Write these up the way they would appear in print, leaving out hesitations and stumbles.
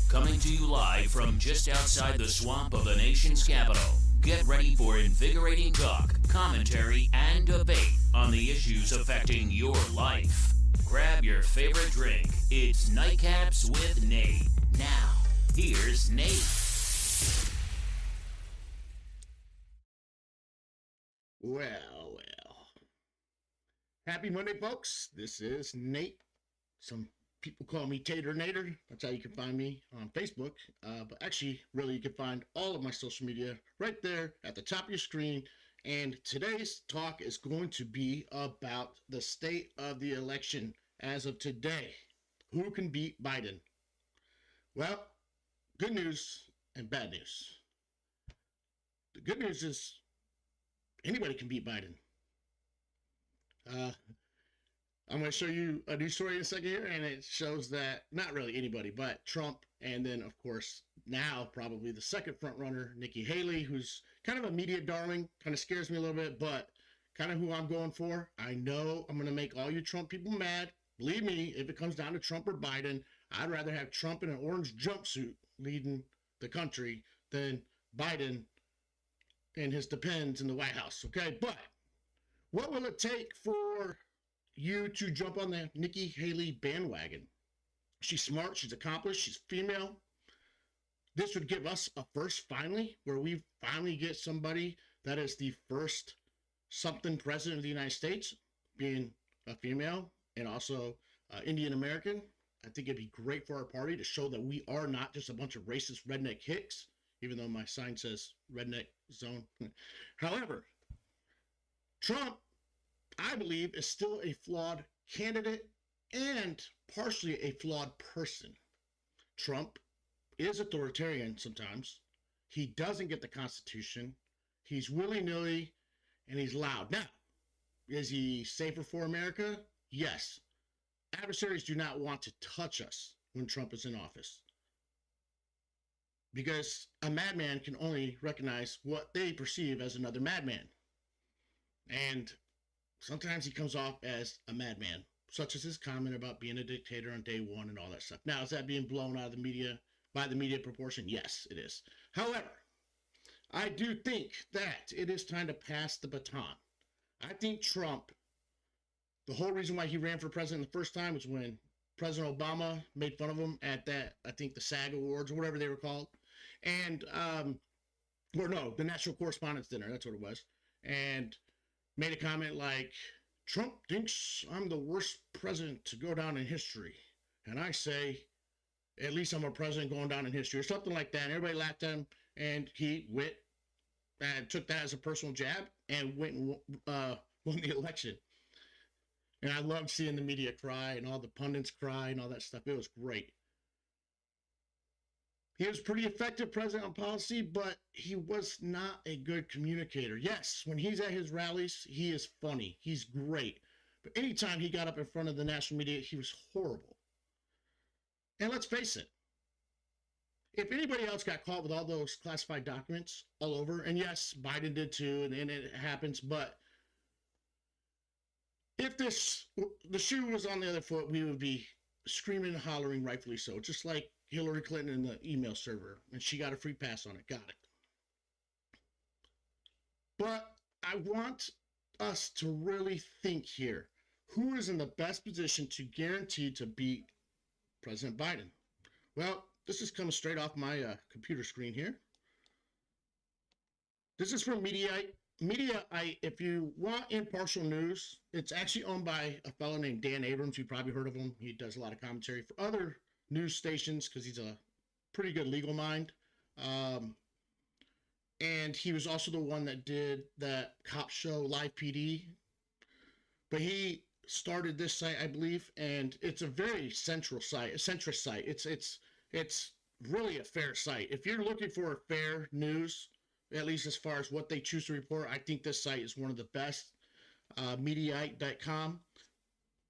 coming to you live from just outside the swamp of the nation's capital. Get ready for invigorating talk, commentary, and debate on the issues affecting your life. Grab your favorite drink. It's Nightcaps with Nate. Now, here's Nate. Well. Happy Monday, folks. This is Nate. Some people call me Tater Nader. That's how you can find me on Facebook. But actually, really, you can find all of my social media right there at the top of your screen. And today's talk is going to be about the state of the election as of today. Who can beat Biden? Well, good news and bad news. The good news is anybody can beat Biden. I'm going to show you a new story in a second here, and it shows that not really anybody, but Trump, and then, of course, now probably the second front runner, Nikki Haley, who's kind of a media darling, kind of scares me a little bit, but kind of who I'm going for. I know I'm going to make all you Trump people mad. Believe me, if it comes down to Trump or Biden, I'd rather have Trump in an orange jumpsuit leading the country than Biden and his depends in the White House, okay? But what will it take for you to jump on the Nikki Haley bandwagon? She's smart, she's accomplished, she's female. This would give us a first finally, where we finally get somebody that is the first something president of the United States, being a female and also Indian American. I think it'd be great for our party to show that we are not just a bunch of racist redneck hicks, even though my sign says redneck zone. However, Trump, I believe, is still a flawed candidate and partially a flawed person. Trump is authoritarian sometimes. He doesn't get the Constitution. He's willy-nilly and he's loud. Now, is he safer for America? Yes. Adversaries do not want to touch us when Trump is in office, because a madman can only recognize what they perceive as another madman. And sometimes he comes off as a madman, such as his comment about being a dictator on day one and all that stuff. Now, is that being blown out of the media by the media proportion? Yes, it is. However, I do think that it is time to pass the baton. I think Trump, the whole reason why he ran for president the first time was when President Obama made fun of him at that, I think the SAG Awards or whatever they were called. And, or no, the National Correspondents' Dinner, that's what it was. And made a comment like, Trump thinks I'm the worst president to go down in history. And I say, at least I'm a president going down in history, or something like that. And everybody laughed at him, and he went and took that as a personal jab and went and won the election. And I loved seeing the media cry and all the pundits cry and all that stuff. It was great. He was pretty effective president on policy, but he was not a good communicator. Yes, when he's at his rallies, he is funny. He's great. But anytime he got up in front of the national media, he was horrible. And let's face it, if anybody else got caught with all those classified documents all over, and yes, Biden did too, and it happens, but if the shoe was on the other foot, we would be screaming and hollering, rightfully so, just like Hillary Clinton in the email server, and she got a free pass on it. Got it. But I want us to really think here. Who is in the best position to guarantee to beat President Biden? Well, this is coming straight off my computer screen here. This is from Mediaite. Mediaite, if you want impartial news, it's actually owned by a fellow named Dan Abrams. You've probably heard of him. He does a lot of commentary for other news stations because he's a pretty good legal mind. And he was also the one that did that cop show Live PD. But he started this site, I believe, and it's a very centrist site. It's really a fair site. If you're looking for fair news, at least as far as what they choose to report, I think this site is one of the best. Mediaite.com.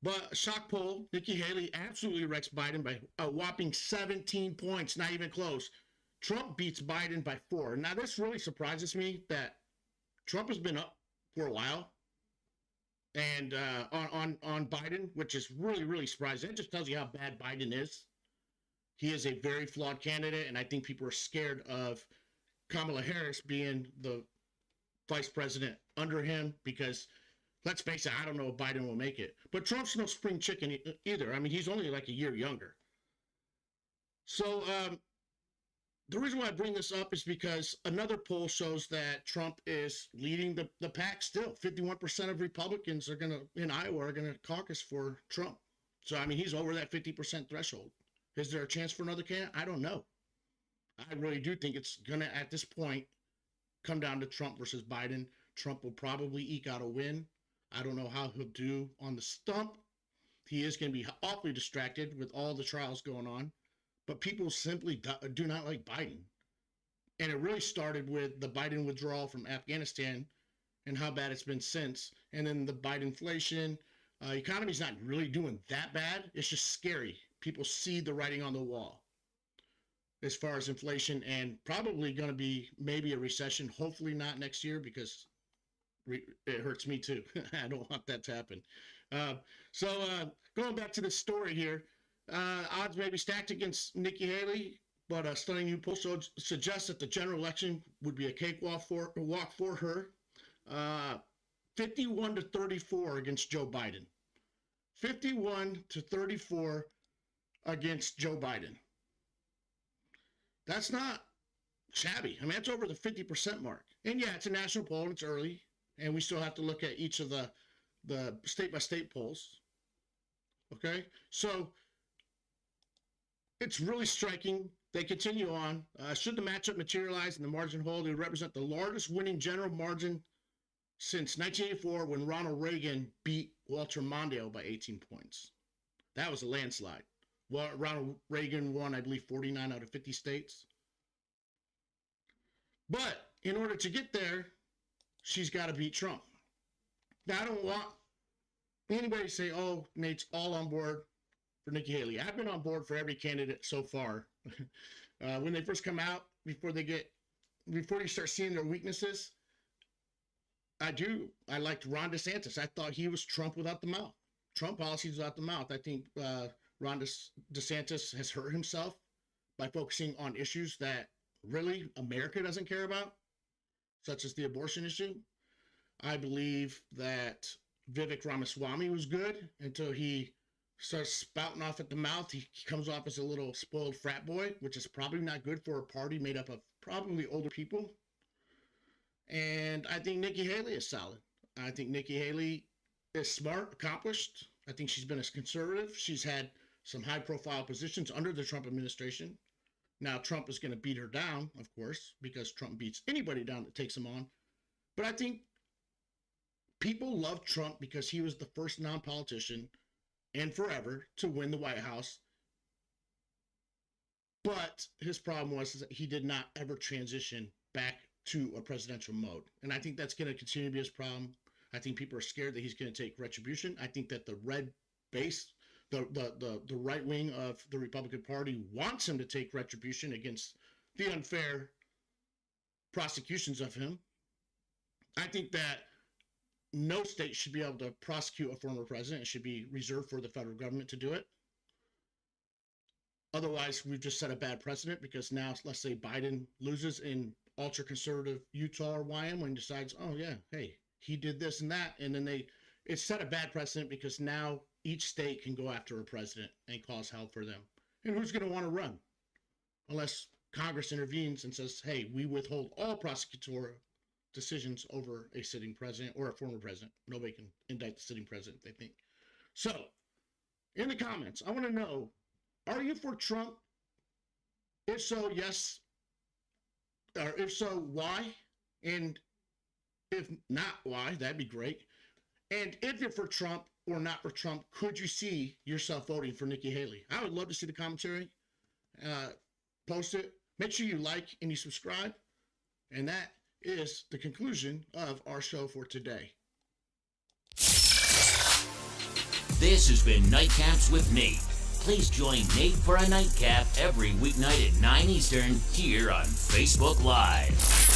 But shock poll, Nikki Haley absolutely wrecks Biden by a whopping 17 points, not even close. Trump beats Biden by 4. Now, this really surprises me that Trump has been up for a while and on Biden, which is really, really surprising. It just tells you how bad Biden is. he is a very flawed candidate, and I think people are scared of Kamala Harris being the vice president under him because, let's face it, I don't know if Biden will make it. But Trump's no spring chicken either. I mean, he's only like a year younger. So the reason why I bring this up is because another poll shows that Trump is leading the pack still. 51% of Republicans in Iowa are going to caucus for Trump. So, I mean, he's over that 50% threshold. Is there a chance for another candidate? I don't know. I really do think it's going to, at this point, come down to Trump versus Biden. Trump will probably eke out a win. I don't know how he'll do on the stump. He is going to be awfully distracted with all the trials going on. But people simply do not like Biden. And it really started with the Biden withdrawal from Afghanistan and how bad it's been since. And then the Biden inflation. Economy's not really doing that bad. It's just scary. People see the writing on the wall as far as inflation, and probably going to be maybe a recession. Hopefully not next year, because it hurts me too. I don't want that to happen. So going back to the story here, odds may be stacked against Nikki Haley, but a stunning new poll suggests that the general election would be a cakewalk for her. 51-34 against Joe Biden. 51-34 against Joe Biden. That's not shabby. I mean, that's over the 50% mark. And yeah, it's a national poll and it's early, and we still have to look at each of the state-by-state polls. Okay? So it's really striking. They continue on. Should the matchup materialize and the margin hold, it would represent the largest winning general margin since 1984, when Ronald Reagan beat Walter Mondale by 18 points. That was a landslide. Well, Ronald Reagan won, I believe, 49 out of 50 states. But in order to get there, she's got to beat Trump. Now, I don't want anybody to say, oh, Nate's all on board for Nikki Haley. I've been on board for every candidate so far. When they first come out, before you start seeing their weaknesses, I liked Ron DeSantis. I thought he was Trump without the mouth. Trump policies without the mouth. I think Ron DeSantis has hurt himself by focusing on issues that really America doesn't care about, such as the abortion issue. I believe that Vivek Ramaswamy was good until he starts spouting off at the mouth. He comes off as a little spoiled frat boy, which is probably not good for a party made up of probably older people. And I think Nikki Haley is solid. I think Nikki Haley is smart, accomplished. I think she's been a conservative. She's had some high-profile positions under the Trump administration. Now, Trump is going to beat her down, of course, because Trump beats anybody down that takes him on. But I think people love Trump because he was the first non-politician and forever to win the White House. But his problem was that he did not ever transition back to a presidential mode. And I think that's going to continue to be his problem. I think people are scared that he's going to take retribution. I think that the red base, the right wing of the Republican Party wants him to take retribution against the unfair prosecutions of him. I think that no state should be able to prosecute a former president. It should be reserved for the federal government to do it. Otherwise, we've just set a bad precedent, because now, let's say Biden loses in ultra-conservative Utah or Wyoming, decides, oh yeah, hey, he did this and that, and then it set a bad precedent, because now each state can go after a president and cause hell for them. And who's going to want to run? Unless Congress intervenes and says, hey, we withhold all prosecutorial decisions over a sitting president or a former president. Nobody can indict the sitting president, they think. So, in the comments, I want to know, are you for Trump? If so, yes. Or if so, why? And if not, why? That'd be great. And if you're for Trump or not for Trump, could you see yourself voting for Nikki Haley? I would love to see the commentary. Post it. Make sure you like and you subscribe. And that is the conclusion of our show for today. This has been Nightcaps with Nate. Please join Nate for a nightcap every weeknight at 9 Eastern here on Facebook Live.